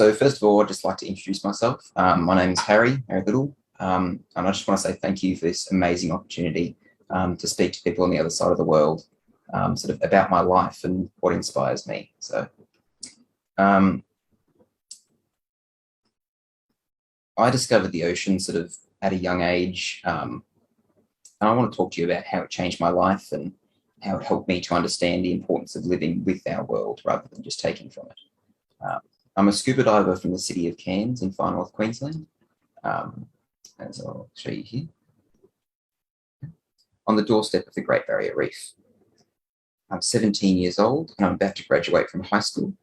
So first of all, I'd just like to introduce myself. My name is Harry Lidъл, and I just want to say thank you for this amazing opportunity to speak to people on the other side of the world, sort of about my life and what inspires me. So I discovered the ocean sort of at a young age, and I want to talk to you about how it changed my life and how it helped me to understand the importance of living with our world rather than just taking from it. I'm a scuba diver from the city of Cairns in far north Queensland, as I'll show you here, on the doorstep of the Great Barrier Reef. I'm 17 years old and I'm about to graduate from high school.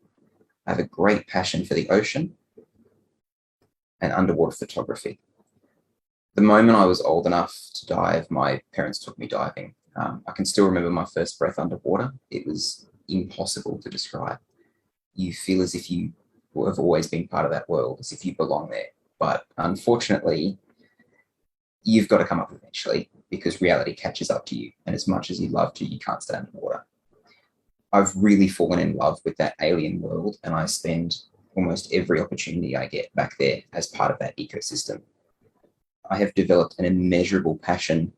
I have a great passion for the ocean and underwater photography. The moment I was old enough to dive, my parents took me diving. I can still remember my first breath underwater. It was impossible to describe. You feel as if you have always been part of that world, as if you belong there. But unfortunately, you've got to come up eventually because reality catches up to you. And as much as you love to, you can't stay underwater. I've really fallen in love with that alien world, and I spend almost every opportunity I get back there as part of that ecosystem. I have developed an immeasurable passion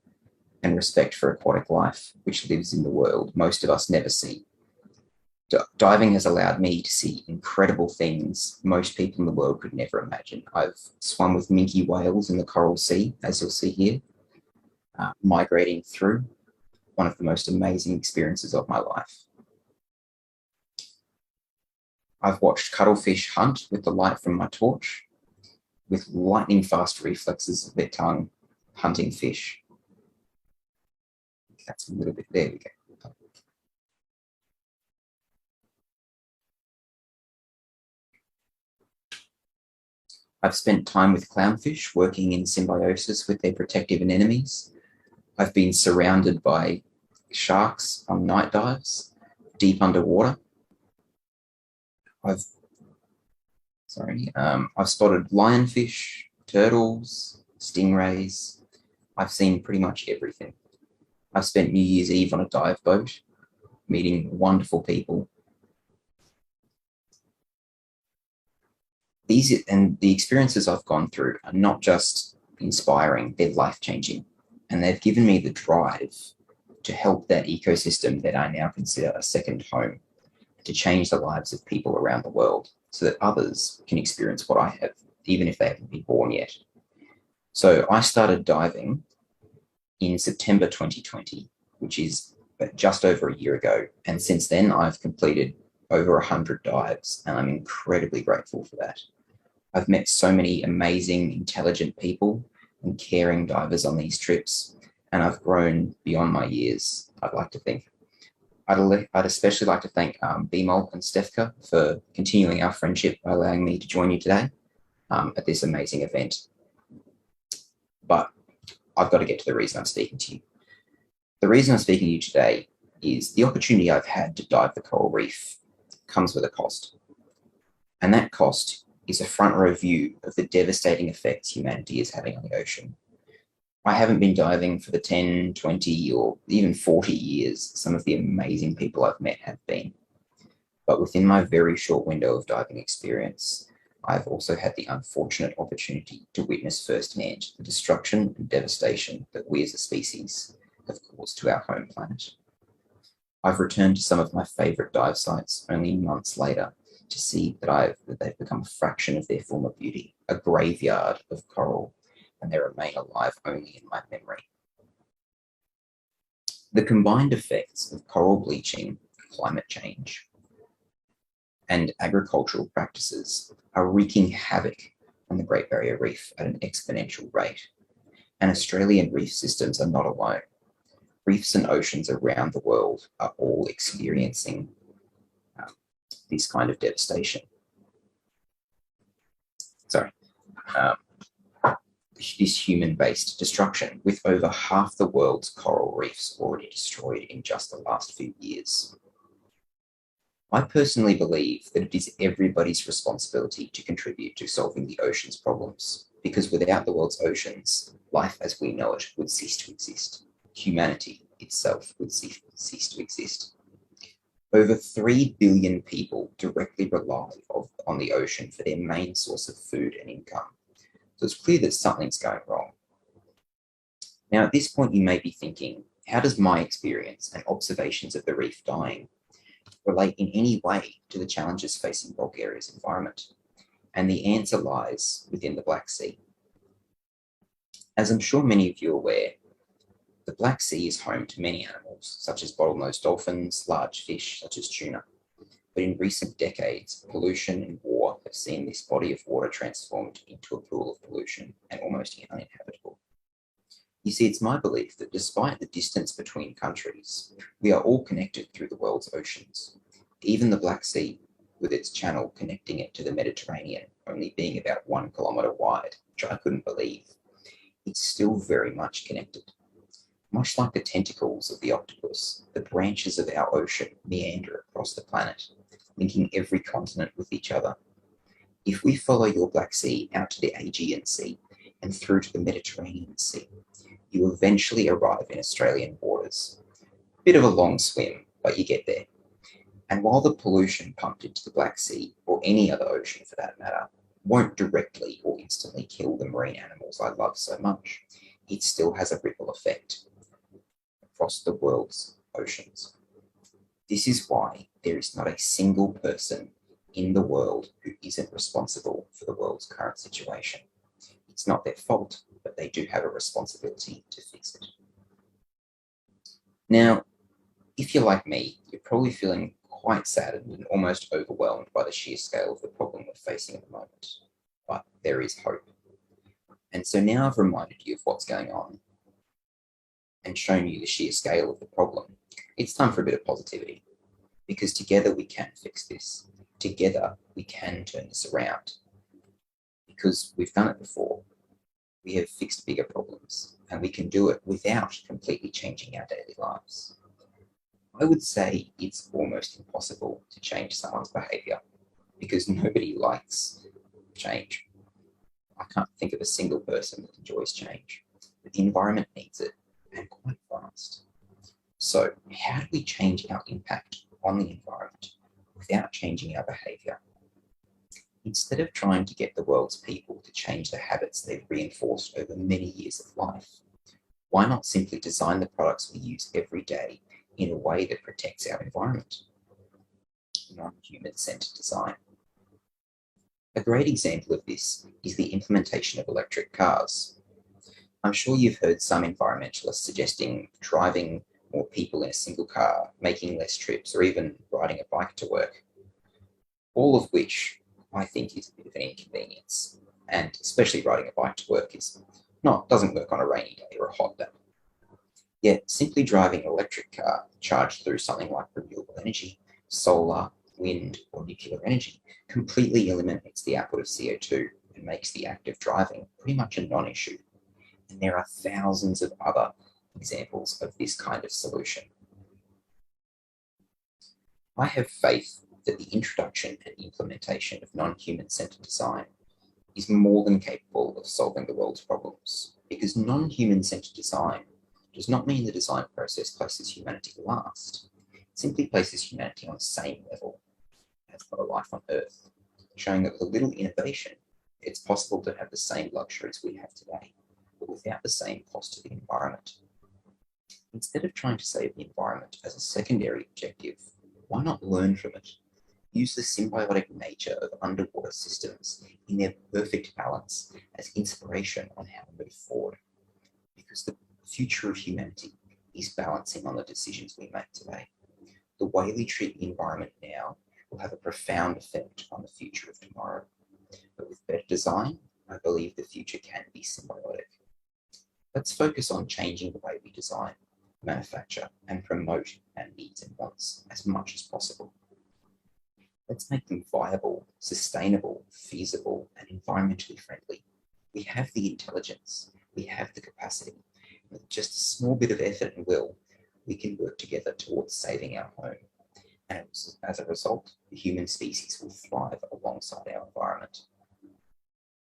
and respect for aquatic life, which lives in the world most of us never see. Diving has allowed me to see incredible things most people in the world could never imagine. I've swum with minke whales in the Coral Sea, as you'll see here, migrating through, one of the most amazing experiences of my life. I've watched cuttlefish hunt with the light from my torch, with lightning fast reflexes of their tongue, hunting fish. That's a little bit, there we go. I've spent time with clownfish, working in symbiosis with their protective anemones. I've been surrounded by sharks on night dives, deep underwater. I've spotted lionfish, turtles, stingrays. I've seen pretty much everything. I've spent New Year's Eve on a dive boat, meeting wonderful people. The experiences I've gone through are not just inspiring, they're life-changing. And they've given me the drive to help that ecosystem that I now consider a second home, to change the lives of people around the world so that others can experience what I have, even if they haven't been born yet. So I started diving in September 2020, which is just over a year ago. And since then, I've completed over 100 dives, and I'm incredibly grateful for that. I've met so many amazing, intelligent people and caring divers on these trips, and I've grown beyond my years, I'd like to think. I'd especially like to thank Bimol and Stefka for continuing our friendship by allowing me to join you today at this amazing event. But I've got to get to the reason I'm speaking to you. The reason I'm speaking to you today is the opportunity I've had to dive the coral reef comes with a cost. And that cost is a front row view of the devastating effects humanity is having on the ocean. I haven't been diving for the 10, 20, or even 40 years some of the amazing people I've met have been. But within my very short window of diving experience, I've also had the unfortunate opportunity to witness firsthand the destruction and devastation that we as a species have caused to our home planet. I've returned to some of my favourite dive sites only months later to see that they've become a fraction of their former beauty, a graveyard of coral, and they remain alive only in my memory. The combined effects of coral bleaching, climate change, and agricultural practices are wreaking havoc on the Great Barrier Reef at an exponential rate. And Australian reef systems are not alone. Reefs and oceans around the world are all experiencing this kind of devastation. This human-based destruction, with over half the world's coral reefs already destroyed in just the last few years. I personally believe that it is everybody's responsibility to contribute to solving the ocean's problems, because without the world's oceans, life as we know it would cease to exist. Humanity itself would cease to exist. Over 3 billion people directly rely on the ocean for their main source of food and income. So it's clear that something's going wrong. Now, at this point, you may be thinking, how does my experience and observations of the reef dying relate in any way to the challenges facing Bulgaria's environment? And the answer lies within the Black Sea. As I'm sure many of you are aware, the Black Sea is home to many animals, such as bottlenose dolphins, large fish, such as tuna. But in recent decades, pollution and war have seen this body of water transformed into a pool of pollution and almost uninhabitable. You see, it's my belief that despite the distance between countries, we are all connected through the world's oceans. Even the Black Sea, with its channel connecting it to the Mediterranean, only being about 1 kilometre wide, which I couldn't believe, it's still very much connected. Much like the tentacles of the octopus, the branches of our ocean meander across the planet, linking every continent with each other. If we follow your Black Sea out to the Aegean Sea and through to the Mediterranean Sea, you eventually arrive in Australian waters. Bit of a long swim, but you get there. And while the pollution pumped into the Black Sea, or any other ocean for that matter, won't directly or instantly kill the marine animals I love so much, it still has a ripple effect across the world's oceans. This is why there is not a single person in the world who isn't responsible for the world's current situation. It's not their fault, but they do have a responsibility to fix it. Now, if you're like me, you're probably feeling quite saddened and almost overwhelmed by the sheer scale of the problem we're facing at the moment. But there is hope. And so now I've reminded you of what's going on and shown you the sheer scale of the problem. It's time for a bit of positivity, because together we can fix this. Together we can turn this around, because we've done it before. We have fixed bigger problems, and we can do it without completely changing our daily lives. I would say it's almost impossible to change someone's behaviour, because nobody likes change. I can't think of a single person that enjoys change, but the environment needs it, and quite fast. So how do we change our impact on the environment without changing our behaviour? Instead of trying to get the world's people to change the habits they've reinforced over many years of life, why not simply design the products we use every day in a way that protects our environment? Non-human-centred design. A great example of this is the implementation of electric cars. I'm sure you've heard some environmentalists suggesting driving more people in a single car, making less trips, or even riding a bike to work. All of which I think is a bit of an inconvenience, and especially riding a bike to work doesn't work on a rainy day or a hot day. Yet simply driving an electric car charged through something like renewable energy, solar, wind, or nuclear energy completely eliminates the output of CO2 and makes the act of driving pretty much a non-issue. And there are thousands of other examples of this kind of solution. I have faith that the introduction and implementation of non-human-centred design is more than capable of solving the world's problems, because non-human-centred design does not mean the design process places humanity last. It simply places humanity on the same level as other life on Earth, showing that with a little innovation, it's possible to have the same luxuries we have today, but without the same cost to the environment. Instead of trying to save the environment as a secondary objective, why not learn from it? Use the symbiotic nature of underwater systems in their perfect balance as inspiration on how to move forward. Because the future of humanity is balancing on the decisions we make today. The way we treat the environment now will have a profound effect on the future of tomorrow. But with better design, I believe the future can be symbiotic. Let's focus on changing the way we design, manufacture, and promote our needs and wants as much as possible. Let's make them viable, sustainable, feasible, and environmentally friendly. We have the intelligence, we have the capacity. With just a small bit of effort and will, we can work together towards saving our home. And as a result, the human species will thrive alongside our environment.